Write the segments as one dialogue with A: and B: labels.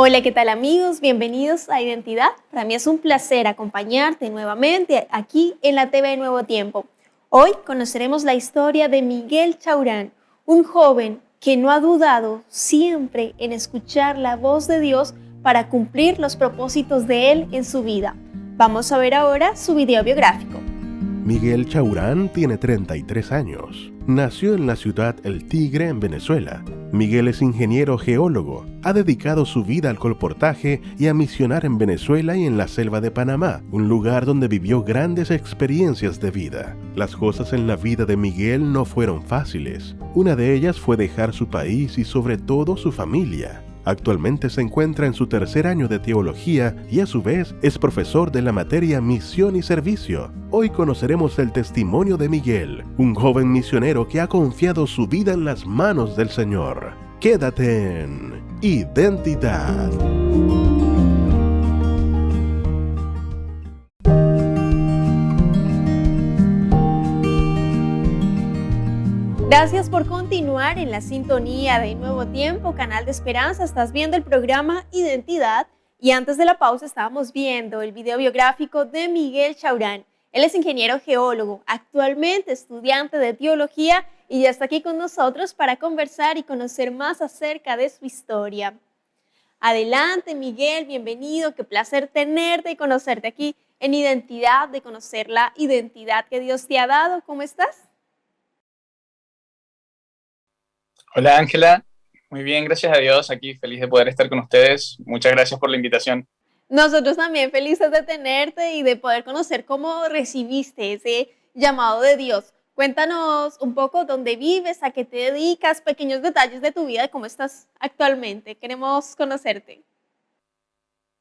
A: Hola, ¿qué tal amigos? Bienvenidos a Identidad. Para mí es un placer acompañarte nuevamente aquí en la TV Nuevo Tiempo. Hoy conoceremos la historia de Miguel Chaurán, un joven que no ha dudado siempre en escuchar la voz de Dios para cumplir los propósitos de Él en su vida. Vamos a ver ahora su video biográfico.
B: Miguel Chaurán tiene 33 años. Nació en la ciudad El Tigre, en Venezuela. Miguel es ingeniero geólogo. Ha dedicado su vida al colportaje y a misionar en Venezuela y en la selva de Panamá, un lugar donde vivió grandes experiencias de vida. Las cosas en la vida de Miguel no fueron fáciles. Una de ellas fue dejar su país y sobre todo su familia. Actualmente se encuentra en su tercer año de teología y a su vez es profesor de la materia Misión y Servicio. Hoy conoceremos el testimonio de Miguel, un joven misionero que ha confiado su vida en las manos del Señor. Quédate en Identidad.
A: Gracias por continuar en la sintonía de Nuevo Tiempo, canal de esperanza. Estás viendo el programa Identidad y antes de la pausa estábamos viendo el video biográfico de Miguel Chaurán. Él es ingeniero geólogo, actualmente estudiante de teología y ya está aquí con nosotros para conversar y conocer más acerca de su historia. Adelante, Miguel, bienvenido, qué placer tenerte y conocerte aquí en Identidad, de conocer la identidad que Dios te ha dado. ¿Cómo estás?
C: Hola Ángela, muy bien, gracias a Dios, aquí feliz de poder estar con ustedes. Muchas gracias por la invitación.
A: Nosotros también felices de tenerte y de poder conocer cómo recibiste ese llamado de Dios. Cuéntanos un poco dónde vives, a qué te dedicas, pequeños detalles de tu vida y cómo estás actualmente. Queremos conocerte.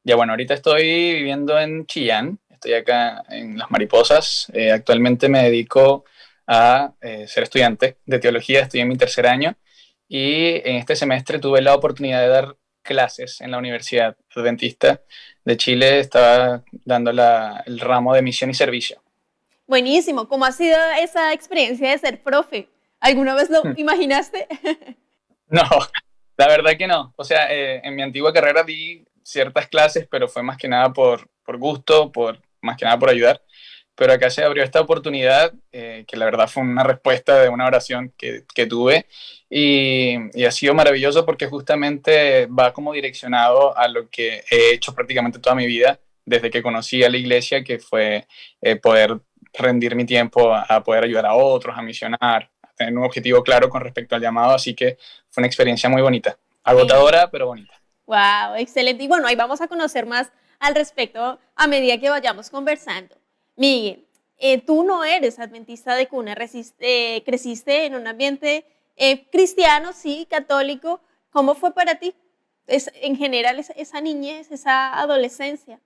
C: Ya bueno, ahorita estoy viviendo en Chillán, estoy acá en Las Mariposas. Actualmente me dedico a ser estudiante de teología, estoy en mi tercer año y en este semestre tuve la oportunidad de dar clases en la Universidad Adventista de Chile. Estaba dando el ramo de misión y servicio.
A: Buenísimo. ¿Cómo ha sido esa experiencia de ser profe? ¿Alguna vez lo imaginaste?
C: No, la verdad que no. O sea, en mi antigua carrera di ciertas clases, pero fue más que nada por gusto, más que nada por ayudar. Pero acá se abrió esta oportunidad, que la verdad fue una respuesta de una oración que tuve, y ha sido maravilloso porque justamente va como direccionado a lo que he hecho prácticamente toda mi vida, desde que conocí a la iglesia, que fue poder rendir mi tiempo a poder ayudar a otros, a misionar, a tener un objetivo claro con respecto al llamado, así que fue una experiencia muy bonita, agotadora, pero bonita.
A: Wow, excelente. Y bueno, ahí vamos a conocer más al respecto a medida que vayamos conversando. Miguel, tú no eres adventista de cuna, creciste en un ambiente cristiano, sí, católico. ¿Cómo fue para ti en general esa niñez, esa adolescencia?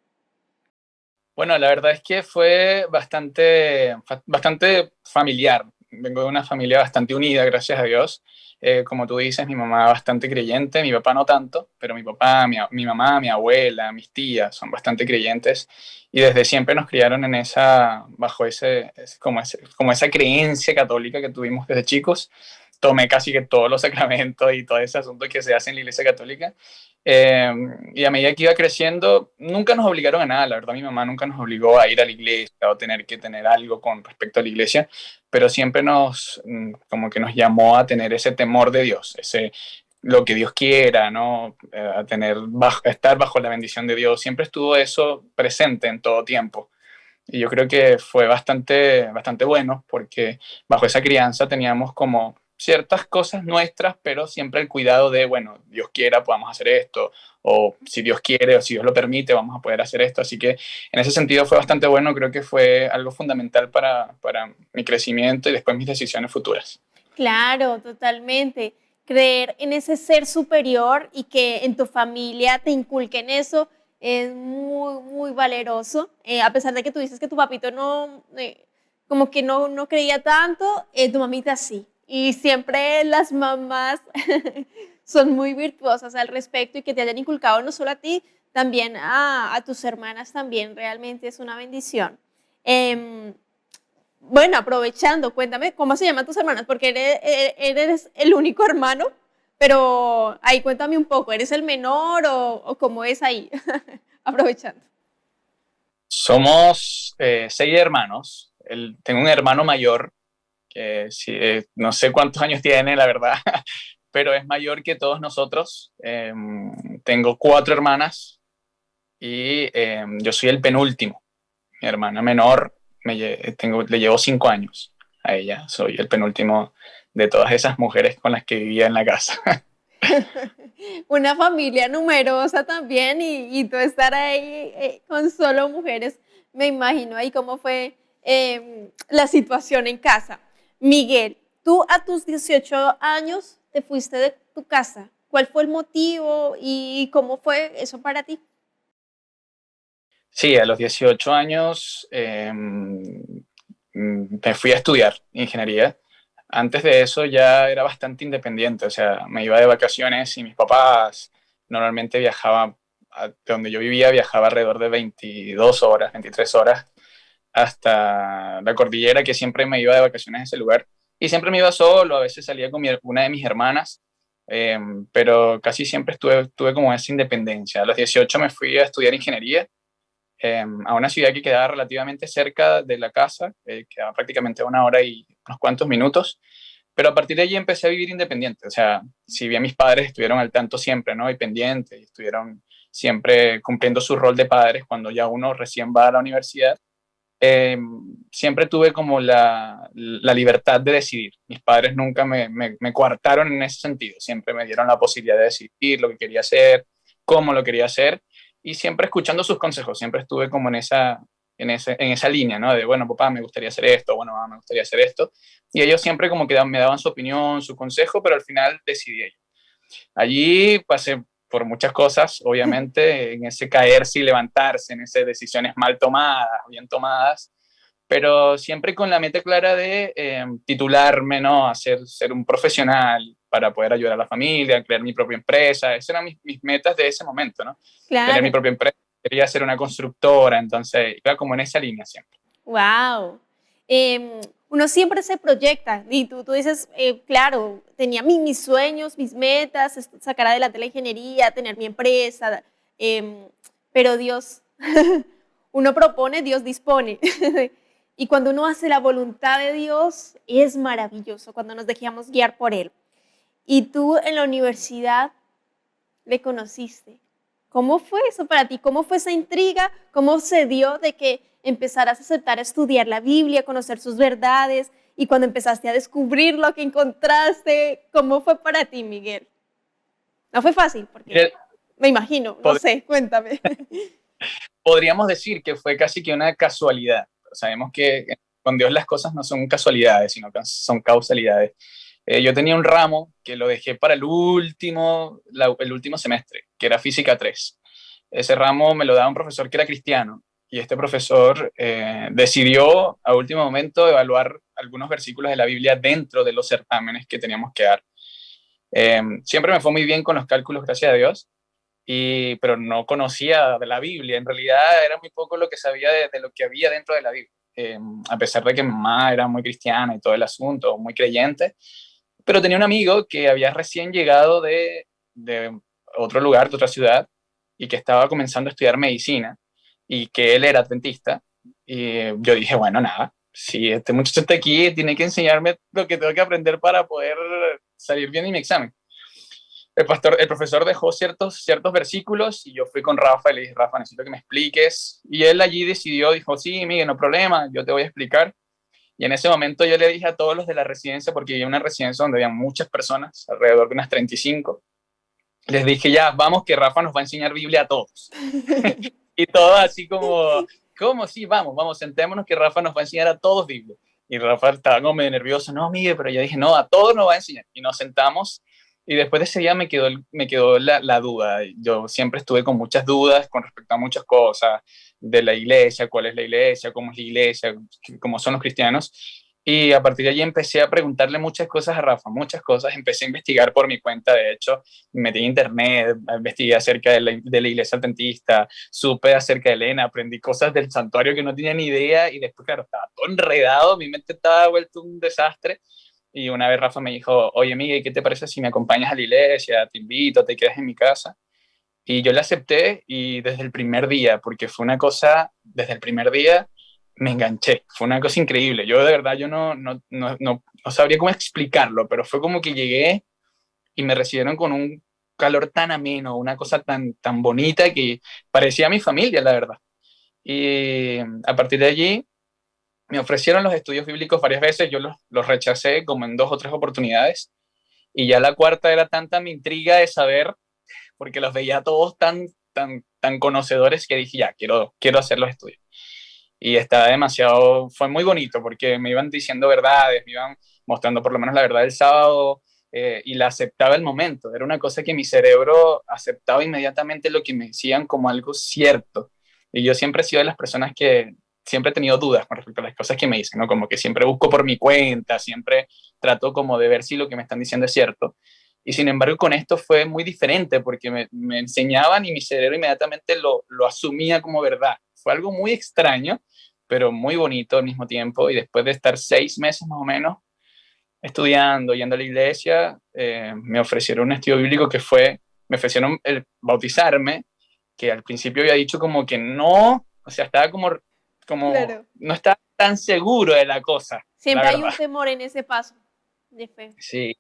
C: Bueno, la verdad es que fue bastante familiar. Vengo de una familia bastante unida, gracias a Dios. Como tú dices, mi mamá bastante creyente, mi papá no tanto, pero mi papá, mi mamá, mi abuela, mis tías son bastante creyentes y desde siempre nos criaron bajo como esa creencia católica que tuvimos desde chicos. Tomé casi que todos los sacramentos y todo ese asunto que se hace en la Iglesia Católica. Y a medida que iba creciendo, nunca nos obligaron a nada, la verdad mi mamá nunca nos obligó a ir a la iglesia o tener que tener algo con respecto a la iglesia, pero siempre como que nos llamó a tener ese temor de Dios, lo que Dios quiera, ¿no? A estar bajo la bendición de Dios, siempre estuvo eso presente en todo tiempo. Y yo creo que fue bastante bueno porque bajo esa crianza teníamos como ciertas cosas nuestras, pero siempre el cuidado de, bueno, Dios quiera, podamos hacer esto, o si Dios quiere o si Dios lo permite, vamos a poder hacer esto. Así que en ese sentido fue bastante bueno, creo que fue algo fundamental para mi crecimiento y después mis decisiones futuras.
A: Claro, totalmente. Creer en ese ser superior y que en tu familia te inculquen eso es muy, muy valeroso. A pesar de que tú dices que tu papito no, como que no creía tanto, tu mamita sí. Y siempre las mamás son muy virtuosas al respecto y que te hayan inculcado no solo a ti, también a tus hermanas también realmente es una bendición. Em, bueno, aprovechando, cuéntame, ¿cómo se llaman tus hermanas? Porque eres el único hermano, Pero ahí cuéntame un poco, ¿eres el menor o cómo es ahí? Aprovechando.
C: Somos 6 hermanos. Tengo un hermano mayor que sí, no sé cuántos años tiene, la verdad, pero es mayor que todos nosotros. Tengo 4 hermanas y yo soy el penúltimo. Mi hermana menor le llevo 5 años a ella. Soy el penúltimo de todas esas mujeres con las que vivía en la casa.
A: Una familia numerosa también y tú estar ahí con solo mujeres, me imagino ahí cómo fue la situación en casa. Miguel, tú a tus 18 años te fuiste de tu casa. ¿Cuál fue el motivo y cómo fue eso para ti?
C: Sí, a los 18 años me fui a estudiar ingeniería. Antes de eso ya era bastante independiente, o sea, me iba de vacaciones y mis papás normalmente viajaban, de donde yo vivía, viajaba alrededor de 22 horas, 23 horas, hasta la cordillera, que siempre me iba de vacaciones a ese lugar. Y siempre me iba solo, a veces salía con una de mis hermanas, eh, pero casi siempre tuve como esa independencia. A los 18 me fui a estudiar ingeniería a una ciudad que quedaba relativamente cerca de la casa, quedaba prácticamente a 1 hora y unos cuantos minutos, pero a partir de allí empecé a vivir independiente, o sea, si bien mis padres estuvieron al tanto siempre, ¿no? Y pendientes, y estuvieron siempre cumpliendo su rol de padres cuando ya uno recién va a la universidad, eh, siempre tuve como la libertad de decidir. Mis padres nunca me coartaron en ese sentido, siempre me dieron la posibilidad de decidir lo que quería hacer, cómo lo quería hacer, y siempre escuchando sus consejos, siempre estuve como en esa línea, ¿no? De, bueno, papá, me gustaría hacer esto, bueno, mamá, me gustaría hacer esto, y ellos siempre como que me daban su opinión, su consejo, pero al final decidí yo. Allí pasé por muchas cosas, obviamente, en ese caerse y levantarse, en esas decisiones mal tomadas, bien tomadas, pero siempre con la meta clara de titularme, ¿no? Ser un profesional para poder ayudar a la familia, crear mi propia empresa. Esas eran mis metas de ese momento, ¿no? Tener mi
A: Claro.
C: propia empresa, quería ser una constructora, entonces iba como en esa línea siempre.
A: Wow. Uno siempre se proyecta y tú dices, claro, tenía mis sueños, mis metas, sacar adelante la ingeniería, tener mi empresa, em, pero Dios, uno propone, Dios dispone. Y cuando uno hace la voluntad de Dios, es maravilloso cuando nos dejamos guiar por Él. Y tú en la universidad le conociste. ¿Cómo fue eso para ti? ¿Cómo fue esa intriga? ¿Cómo se dio de que empezaras a aceptar a estudiar la Biblia, a conocer sus verdades y cuando empezaste a descubrir lo que encontraste? ¿Cómo fue para ti, Miguel? No fue fácil, porque
C: Eh,
A: me imagino, no sé, cuéntame.
C: Podríamos decir que fue casi que una casualidad. Sabemos que con Dios las cosas no son casualidades, sino que son causalidades. Yo tenía un ramo que lo dejé para el último semestre, que era Física 3. Ese ramo me lo daba un profesor que era cristiano y este profesor decidió a último momento evaluar algunos versículos de la Biblia dentro de los certámenes que teníamos que dar. Siempre me fue muy bien con los cálculos, gracias a Dios, pero no conocía de la Biblia. En realidad era muy poco lo que sabía de lo que había dentro de la Biblia. A pesar de que mi mamá era muy cristiana y todo el asunto, muy creyente, pero tenía un amigo que había recién llegado de otro lugar, de otra ciudad, y que estaba comenzando a estudiar medicina, y que él era adventista, y yo dije, bueno, nada, si este muchacho está aquí, tiene que enseñarme lo que tengo que aprender para poder salir bien en mi examen. El profesor dejó ciertos versículos y yo fui con Rafa y le dije, Rafa, necesito que me expliques. Y él allí dijo, sí, Miguel, no hay problema, yo te voy a explicar. Y en ese momento yo le dije a todos los de la residencia, porque había una residencia donde había muchas personas, alrededor de unas 35, les dije, ya, vamos, que Rafa nos va a enseñar Biblia a todos. Y todos así como, ¿cómo? Sí, vamos, sentémonos que Rafa nos va a enseñar a todos Biblia. Y Rafa estaba como medio nervioso, no, Miguel, pero yo dije, no, a todos nos va a enseñar. Y nos sentamos y después de ese día me quedó la duda. Yo siempre estuve con muchas dudas con respecto a muchas cosas de la iglesia, cuál es la iglesia, cómo es la iglesia, cómo son los cristianos. Y a partir de allí empecé a preguntarle muchas cosas a Rafa, muchas cosas. Empecé a investigar por mi cuenta, de hecho, me metí en internet, investigué acerca de la iglesia adventista, supe acerca de Elena, aprendí cosas del santuario que no tenía ni idea y después, claro, estaba todo enredado, mi mente estaba vuelto un desastre Y una vez Rafa me dijo, oye, Miguel, ¿qué te parece si me acompañas a la iglesia? Te invito, te quedas en mi casa. Y yo le acepté y desde el primer día, porque fue una cosa, desde el primer día me enganché, fue una cosa increíble. Yo de verdad, yo no sabría cómo explicarlo, pero fue como que llegué y me recibieron con un calor tan ameno, una cosa tan bonita que parecía mi familia, la verdad. Y a partir de allí me ofrecieron los estudios bíblicos varias veces, yo los rechacé como en 2 o 3 oportunidades, y ya la cuarta era tanta mi intriga de saber, porque los veía todos tan conocedores que dije, ya, quiero hacer los estudios. Y estaba demasiado, fue muy bonito porque me iban diciendo verdades, me iban mostrando por lo menos la verdad del sábado, y la aceptaba el momento. Era una cosa que mi cerebro aceptaba inmediatamente lo que me decían como algo cierto. Y yo siempre he sido de las personas que siempre he tenido dudas con respecto a las cosas que me dicen, ¿no? Como que siempre busco por mi cuenta, siempre trato como de ver si lo que me están diciendo es cierto. Y sin embargo, con esto fue muy diferente porque me enseñaban y mi cerebro inmediatamente lo asumía como verdad. Fue algo muy extraño, pero muy bonito al mismo tiempo. Y después de estar 6 meses más o menos estudiando, yendo a la iglesia, me ofrecieron un estudio bíblico me ofrecieron el bautizarme, que al principio había dicho como que no, o sea, estaba
A: Claro.
C: no estaba tan seguro de la cosa, la
A: Siempre hay
C: verdad.
A: un temor en ese paso de fe.
C: Sí.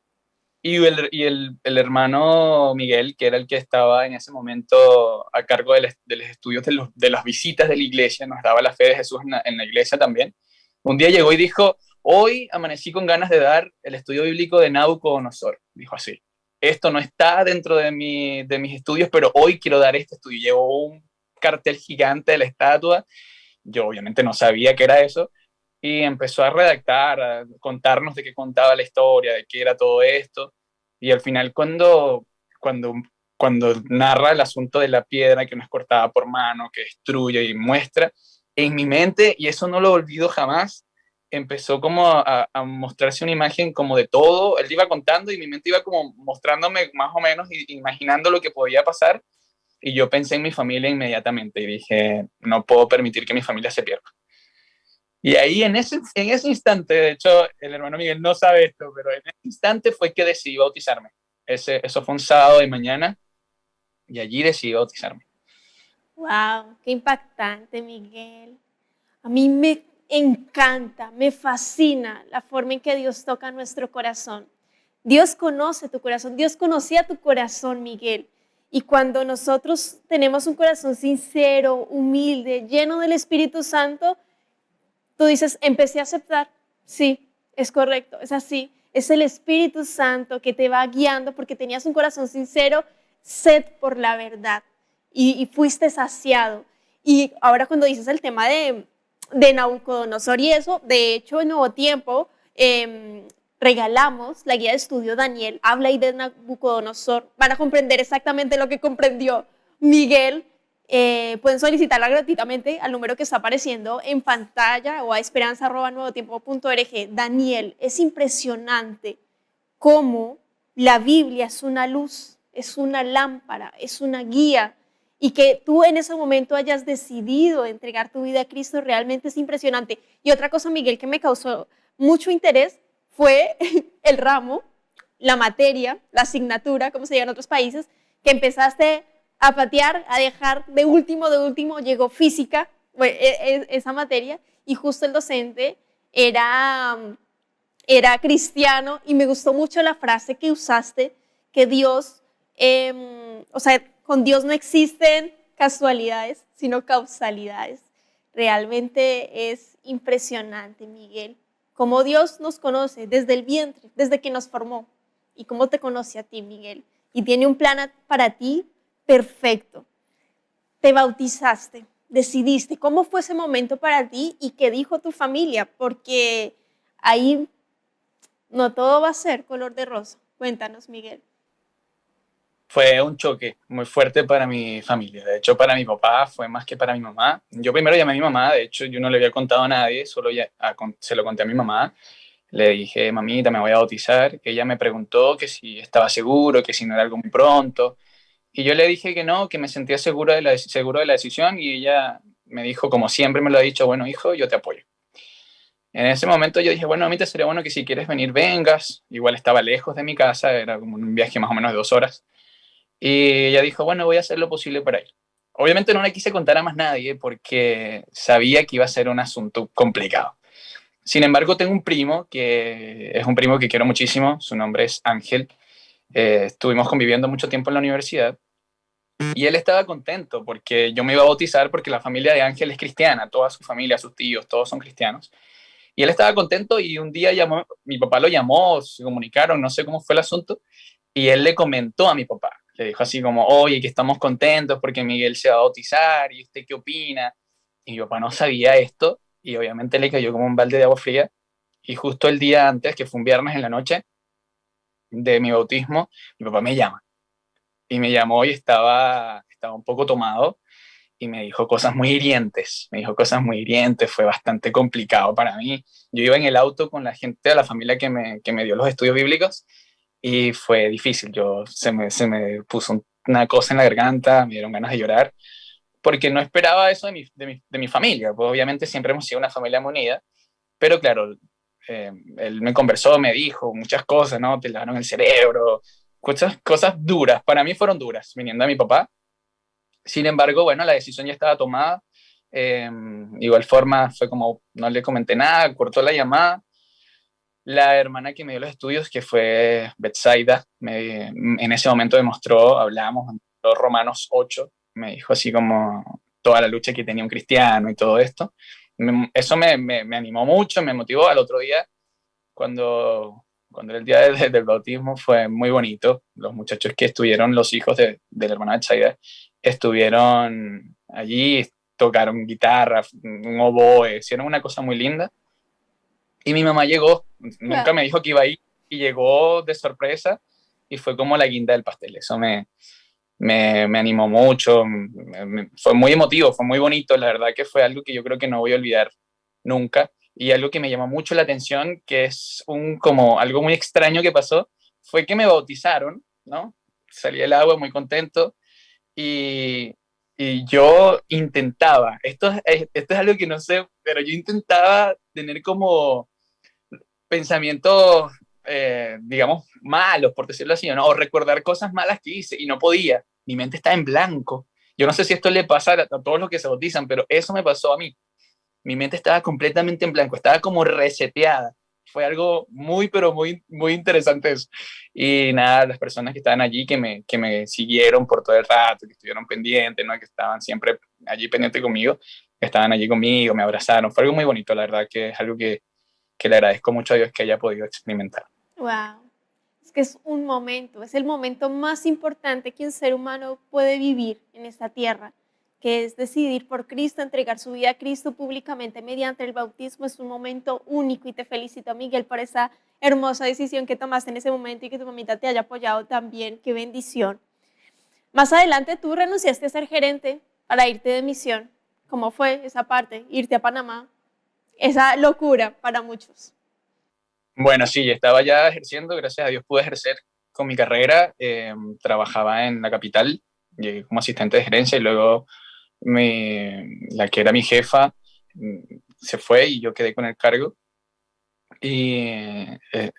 C: Y el hermano Miguel, que era el que estaba en ese momento a cargo de los estudios de las visitas de la iglesia, nos daba la fe de Jesús en la iglesia también. Un día llegó y dijo, hoy amanecí con ganas de dar el estudio bíblico de Nabucodonosor. Dijo así, esto no está dentro de mis estudios, pero hoy quiero dar este estudio. Llevó un cartel gigante de la estatua. Yo obviamente no sabía qué era eso, y empezó a redactar, a contarnos de qué contaba la historia, de qué era todo esto. Y al final, cuando, cuando narra el asunto de la piedra que no es cortada por mano, que destruye y muestra, en mi mente, y eso no lo olvido jamás, empezó como a mostrarse una imagen como de todo. Él iba contando y mi mente iba como mostrándome más o menos, imaginando lo que podía pasar. Y yo pensé en mi familia inmediatamente y dije, no puedo permitir que mi familia se pierda. Y ahí en ese instante, de hecho, el hermano Miguel no sabe esto, pero en ese instante fue que decidí bautizarme. Eso fue un sábado de mañana y allí decidí bautizarme.
A: Wow, qué impactante, Miguel. A mí me encanta, me fascina la forma en que Dios toca nuestro corazón. Dios conoce tu corazón, Dios conocía tu corazón, Miguel. Y cuando nosotros tenemos un corazón sincero, humilde, lleno del Espíritu Santo, tú dices, empecé a aceptar. Sí, es correcto, es así. Es el Espíritu Santo que te va guiando porque tenías un corazón sincero, sed por la verdad y fuiste saciado. Y ahora cuando dices el tema de Nabucodonosor y eso, de hecho en Nuevo Tiempo regalamos la guía de estudio Daniel, habla ahí de Nabucodonosor, van a comprender exactamente lo que comprendió Miguel. Pueden solicitarla gratuitamente al número que está apareciendo en pantalla o a esperanza@nuevotiempo.org. Daniel, es impresionante cómo la Biblia es una luz, es una lámpara, es una guía, y que tú en ese momento hayas decidido entregar tu vida a Cristo realmente es impresionante. Y otra cosa, Miguel, que me causó mucho interés fue el ramo, la materia, la asignatura, como se llama en otros países, que empezaste a patear, a dejar de último, llegó física, esa materia, y justo el docente era cristiano, y me gustó mucho la frase que usaste, que Dios, o sea, con Dios no existen casualidades, sino causalidades. Realmente es impresionante, Miguel, cómo Dios nos conoce desde el vientre, desde que nos formó, y cómo te conoce a ti, Miguel, y tiene un plan para ti perfecto. Te bautizaste, decidiste. ¿Cómo fue ese momento para ti y qué dijo tu familia? Porque ahí no todo va a ser color de rosa. Cuéntanos, Miguel.
C: Fue un choque muy fuerte para mi familia. De hecho, para mi papá fue más que para mi mamá. Yo primero llamé a mi mamá, de hecho yo no le había contado a nadie, se lo conté a mi mamá. Le dije, mamita, me voy a bautizar. Ella me preguntó que si estaba seguro, que si no era algo muy pronto. Y yo le dije que no, que me sentía seguro de la decisión, y ella me dijo, como siempre me lo ha dicho, bueno, hijo, yo te apoyo. En ese momento yo dije, bueno, a mí te sería bueno que si quieres venir, vengas. Igual estaba lejos de mi casa, era como un viaje más o menos de 2 horas. Y ella dijo, bueno, voy a hacer lo posible para ir. Obviamente no le quise contar a más nadie porque sabía que iba a ser un asunto complicado. Sin embargo, tengo un primo que es un primo que quiero muchísimo, su nombre es Ángel. Estuvimos conviviendo mucho tiempo en la universidad y él estaba contento porque yo me iba a bautizar porque la familia de Ángel es cristiana, toda su familia, sus tíos, todos son cristianos. Y él estaba contento y un día llamó, mi papá lo llamó, se comunicaron, no sé cómo fue el asunto, y él le comentó a mi papá, le dijo así como, oye, que estamos contentos porque Miguel se va a bautizar, ¿y usted qué opina? Y mi papá no sabía esto, y obviamente le cayó como un balde de agua fría, y justo el día antes, que fue un viernes en la noche de mi bautismo, mi papá me llama, y me llamó y estaba un poco tomado, y me dijo cosas muy hirientes, fue bastante complicado para mí. Yo iba en el auto con la gente de la familia que me dio los estudios bíblicos y fue difícil, se me puso una cosa en la garganta, me dieron ganas de llorar, porque no esperaba eso de mi familia, pues obviamente siempre hemos sido una familia muy unida, pero claro, él me conversó, me dijo muchas cosas, ¿no? Te lavaron el cerebro, cosas duras, para mí fueron duras, viniendo de mi papá. Sin embargo, bueno, la decisión ya estaba tomada. Igual forma, fue como, no le comenté nada, cortó la llamada. La hermana que me dio los estudios, que fue Betsaida, en ese momento demostró, hablamos en los Romanos 8, me dijo así como toda la lucha que tenía un cristiano y todo esto. Eso me animó mucho, me motivó. Al otro día, cuando era el día del bautismo, fue muy bonito. Los muchachos que estuvieron, los hijos de la hermana Betsaida, estuvieron allí, tocaron guitarra, un oboe, hicieron una cosa muy linda. Y mi mamá llegó, nunca
A: Wow.
C: me dijo que iba a ir, y llegó de sorpresa, y fue como la guinda del pastel. Eso me animó mucho, fue muy emotivo, fue muy bonito. La verdad que fue algo que yo creo que no voy a olvidar nunca. Y algo que me llamó mucho la atención, que es como algo muy extraño que pasó, fue que me bautizaron, ¿no? Salí del agua muy contento, y, y yo intentaba, esto es algo que no sé, pero yo intentaba tener como pensamientos, digamos, malos, por decirlo así, ¿no? O recordar cosas malas que hice y no podía. Mi mente está en blanco. Yo no sé si esto le pasa a todos los que se bautizan, pero eso me pasó a mí. Mi mente estaba completamente en blanco, estaba como reseteada. Fue algo muy, pero muy, muy interesante eso. Y nada, las personas que estaban allí, que me siguieron por todo el rato, que estuvieron pendientes, ¿no? Que estaban siempre allí pendientes conmigo, que estaban allí conmigo, me abrazaron. Fue algo muy bonito, la verdad, que es algo que le agradezco mucho a Dios que haya podido experimentar.
A: Wow. Es que es un momento, es el momento más importante que un ser humano puede vivir en esta tierra, que es decidir por Cristo, entregar su vida a Cristo públicamente mediante el bautismo. Es un momento único y te felicito, Miguel, por esa hermosa decisión que tomaste en ese momento y que tu mamita te haya apoyado también. Qué bendición. Más adelante tú renunciaste a ser gerente para irte de misión. ¿Cómo fue esa parte? Irte a Panamá. Esa locura para muchos.
C: Bueno, sí, estaba ya ejerciendo, gracias a Dios pude ejercer con mi carrera. Trabajaba en la capital, llegué como asistente de gerencia, y luego la que era mi jefa se fue y yo quedé con el cargo. Y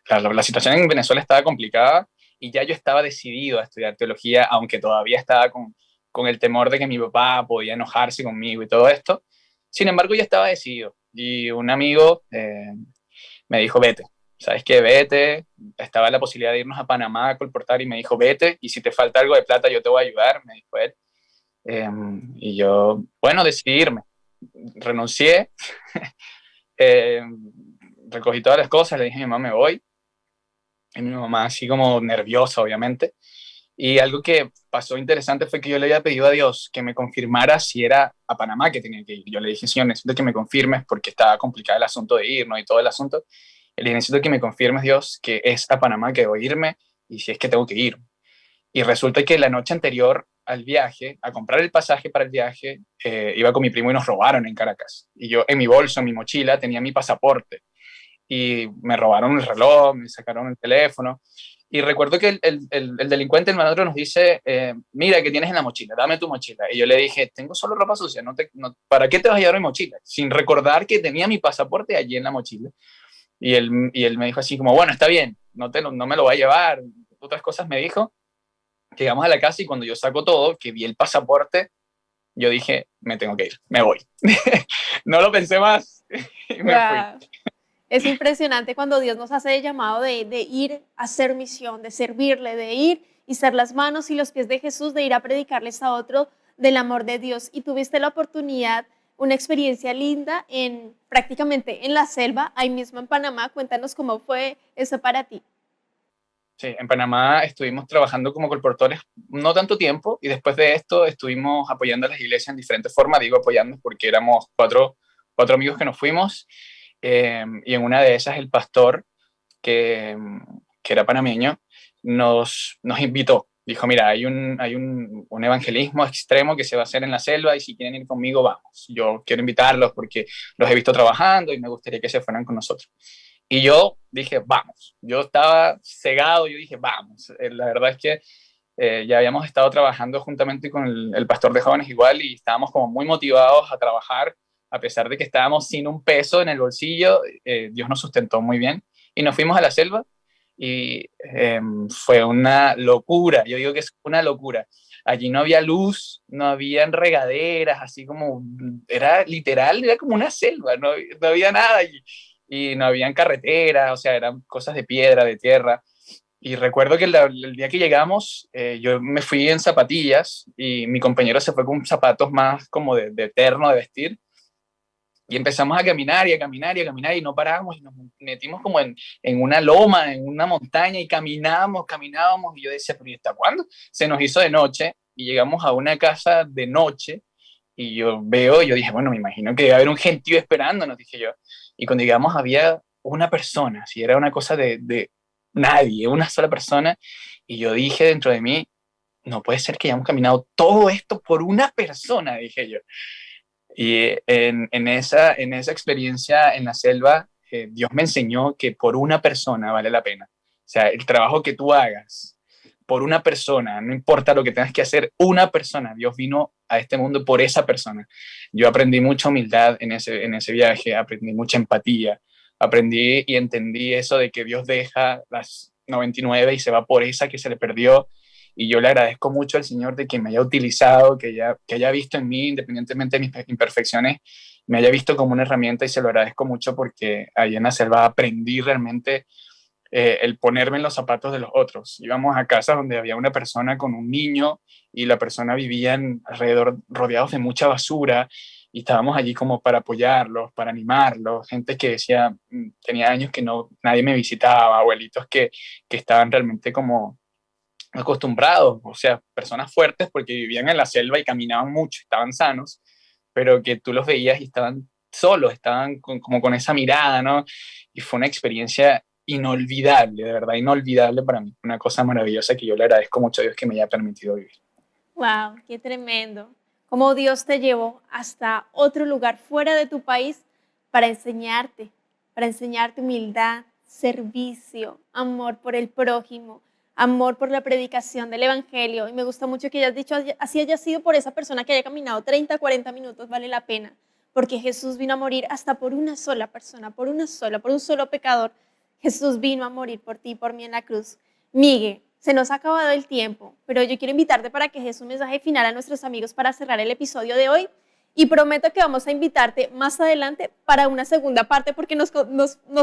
C: la situación en Venezuela estaba complicada, y ya yo estaba decidido a estudiar teología, aunque todavía estaba con el temor de que mi papá podía enojarse conmigo y todo esto. Sin embargo, ya estaba decidido, y un amigo me dijo, vete, ¿sabes qué? Vete. Estaba la posibilidad de irnos a Panamá a colportar, y me dijo, vete, y si te falta algo de plata yo te voy a ayudar, me dijo él. Y yo, bueno, decidí irme. Renuncié, eh, recogí todas las cosas, le dije a mi mamá, me voy. Y mi mamá así como nerviosa, obviamente. Y algo que pasó interesante fue que yo le había pedido a Dios que me confirmara si era a Panamá que tenía que ir. Yo le dije, Señor, necesito que me confirmes, porque estaba complicado el asunto de ir, ¿no? Y todo el asunto. Le dije, necesito que me confirmes, Dios, que es a Panamá que debo irme, y si es que tengo que ir. Y resulta que la noche anterior al viaje, a comprar el pasaje para el viaje, iba con mi primo y nos robaron en Caracas. Y yo en mi bolso, en mi mochila, tenía mi pasaporte. Y me robaron el reloj, me sacaron el teléfono. Y recuerdo que el delincuente, el malandro, nos dice, mira, ¿qué tienes en la mochila? Dame tu mochila. Y yo le dije, tengo solo ropa sucia, ¿para qué te vas a llevar mi mochila? Sin recordar que tenía mi pasaporte allí en la mochila. Y él me dijo así como, bueno, está bien, no me lo voy a llevar. Otras cosas me dijo. Llegamos a la casa y cuando yo saco todo, que vi el pasaporte, yo dije, me tengo que ir, me voy. No lo pensé más y me fui.
A: Wow. Es impresionante cuando Dios nos hace el llamado de ir a hacer misión, de servirle, de ir y ser las manos y los pies de Jesús, de ir a predicarles a otro del amor de Dios. Y tuviste la oportunidad, una experiencia linda prácticamente en la selva, ahí mismo en Panamá. Cuéntanos cómo fue eso para ti.
C: Sí, en Panamá estuvimos trabajando como colportores no tanto tiempo y después de esto estuvimos apoyando a las iglesias en diferentes formas. Digo apoyando porque éramos cuatro amigos que nos fuimos y en una de esas el pastor, que era panameño, nos invitó. Dijo, mira, hay un evangelismo extremo que se va a hacer en la selva y si quieren ir conmigo, vamos. Yo quiero invitarlos porque los he visto trabajando y me gustaría que se fueran con nosotros. Y yo dije, vamos. Yo estaba cegado, yo dije, vamos. La verdad es que ya habíamos estado trabajando juntamente con el pastor de jóvenes igual y estábamos como muy motivados a trabajar, a pesar de que estábamos sin un peso en el bolsillo. Dios nos sustentó muy bien y nos fuimos a la selva y fue una locura. Yo digo que es una locura. Allí no había luz, no habían regaderas, así como, era literal, era como una selva, no había nada allí. Y no habían carreteras, o sea, eran cosas de piedra, de tierra. Y recuerdo que el día que llegamos, yo me fui en zapatillas y mi compañero se fue con zapatos más como de terno de vestir. Y empezamos a caminar y a caminar y a caminar y no parábamos y nos metimos como en una loma, en una montaña y caminábamos y yo decía, pero ¿y hasta cuándo? Se nos hizo de noche y llegamos a una casa de noche y yo dije, bueno, me imagino que debe haber un gentío esperándonos, dije yo. Y cuando llegamos había una persona, si era una cosa de nadie, una sola persona. Y yo dije dentro de mí, no puede ser que hayamos caminado todo esto por una persona, dije yo. Y en esa experiencia en la selva, Dios me enseñó que por una persona vale la pena. O sea, el trabajo que tú hagas por una persona, no importa lo que tengas que hacer, una persona. Dios vino a este mundo por esa persona. Yo aprendí mucha humildad en ese viaje, aprendí mucha empatía, aprendí y entendí eso de que Dios deja las 99 y se va por esa que se le perdió. Y yo le agradezco mucho al Señor de que me haya utilizado, que haya visto en mí, independientemente de mis imperfecciones, me haya visto como una herramienta y se lo agradezco mucho porque ahí en la selva aprendí realmente el ponerme en los zapatos de los otros. Íbamos a casas donde había una persona con un niño y la persona vivía alrededor rodeados de mucha basura y estábamos allí como para apoyarlos, para animarlos, gente que decía, tenía años que nadie me visitaba, abuelitos que estaban realmente como acostumbrados, o sea, personas fuertes porque vivían en la selva y caminaban mucho, estaban sanos, pero que tú los veías y estaban solos, estaban como con esa mirada, ¿no? Y fue una experiencia inolvidable, de verdad, inolvidable para mí, una cosa maravillosa que yo le agradezco mucho a Dios que me haya permitido vivir.
A: Wow, qué tremendo. Cómo Dios te llevó hasta otro lugar fuera de tu país para enseñarte humildad, servicio, amor por el prójimo, amor por la predicación del evangelio. Y me gusta mucho que hayas dicho, así haya sido por esa persona que haya caminado 30, 40 minutos, vale la pena, porque Jesús vino a morir hasta por una sola persona, por un solo pecador. Jesús vino a morir por ti y por mí en la cruz. Miguel, se nos ha acabado el tiempo, pero yo quiero invitarte para que des un mensaje final a nuestros amigos para cerrar el episodio de hoy y prometo que vamos a invitarte más adelante para una segunda parte porque nos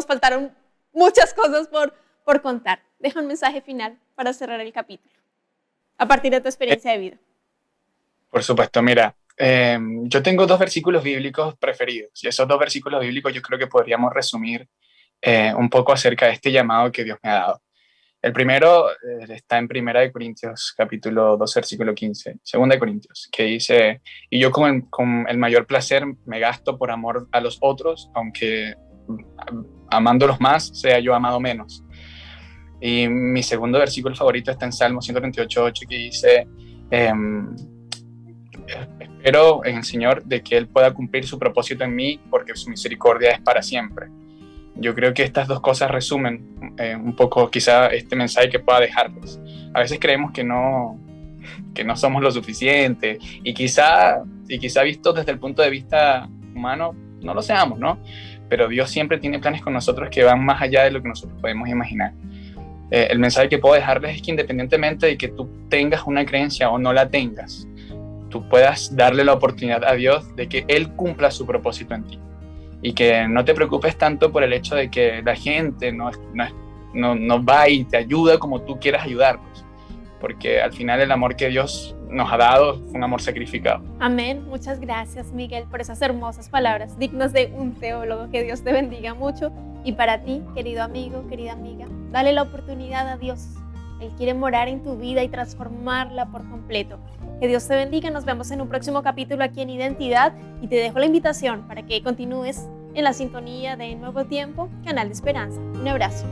A: faltaron muchas cosas por contar. Deja un mensaje final para cerrar el capítulo a partir de tu experiencia de vida.
C: Por supuesto, mira, yo tengo 2 versículos bíblicos preferidos y esos 2 versículos bíblicos yo creo que podríamos resumir un poco acerca de este llamado que Dios me ha dado. El primero está en 1 Corintios, capítulo 2, versículo 15, 2 Corintios, que dice, y yo con el mayor placer me gasto por amor a los otros, aunque amándolos más, sea yo amado menos. Y mi segundo versículo favorito está en Salmo 138:8, que dice, espero en el Señor de que Él pueda cumplir su propósito en mí, porque su misericordia es para siempre. Yo creo que estas dos cosas resumen un poco quizá este mensaje que pueda dejarles. A veces creemos que no somos lo suficiente y quizá visto desde el punto de vista humano no lo seamos, ¿no? Pero Dios siempre tiene planes con nosotros que van más allá de lo que nosotros podemos imaginar. El mensaje que puedo dejarles es que independientemente de que tú tengas una creencia o no la tengas, tú puedas darle la oportunidad a Dios de que Él cumpla su propósito en ti. Y que no te preocupes tanto por el hecho de que la gente no va y te ayuda como tú quieras ayudarlos. Porque al final el amor que Dios nos ha dado es un amor sacrificado.
A: Amén. Muchas gracias, Miguel, por esas hermosas palabras, dignas de un teólogo. Que Dios te bendiga mucho. Y para ti, querido amigo, querida amiga, dale la oportunidad a Dios. Él quiere morar en tu vida y transformarla por completo. Que Dios te bendiga. Nos vemos en un próximo capítulo aquí en Identidad. Y te dejo la invitación para que continúes en la sintonía de Nuevo Tiempo, Canal de Esperanza. Un abrazo.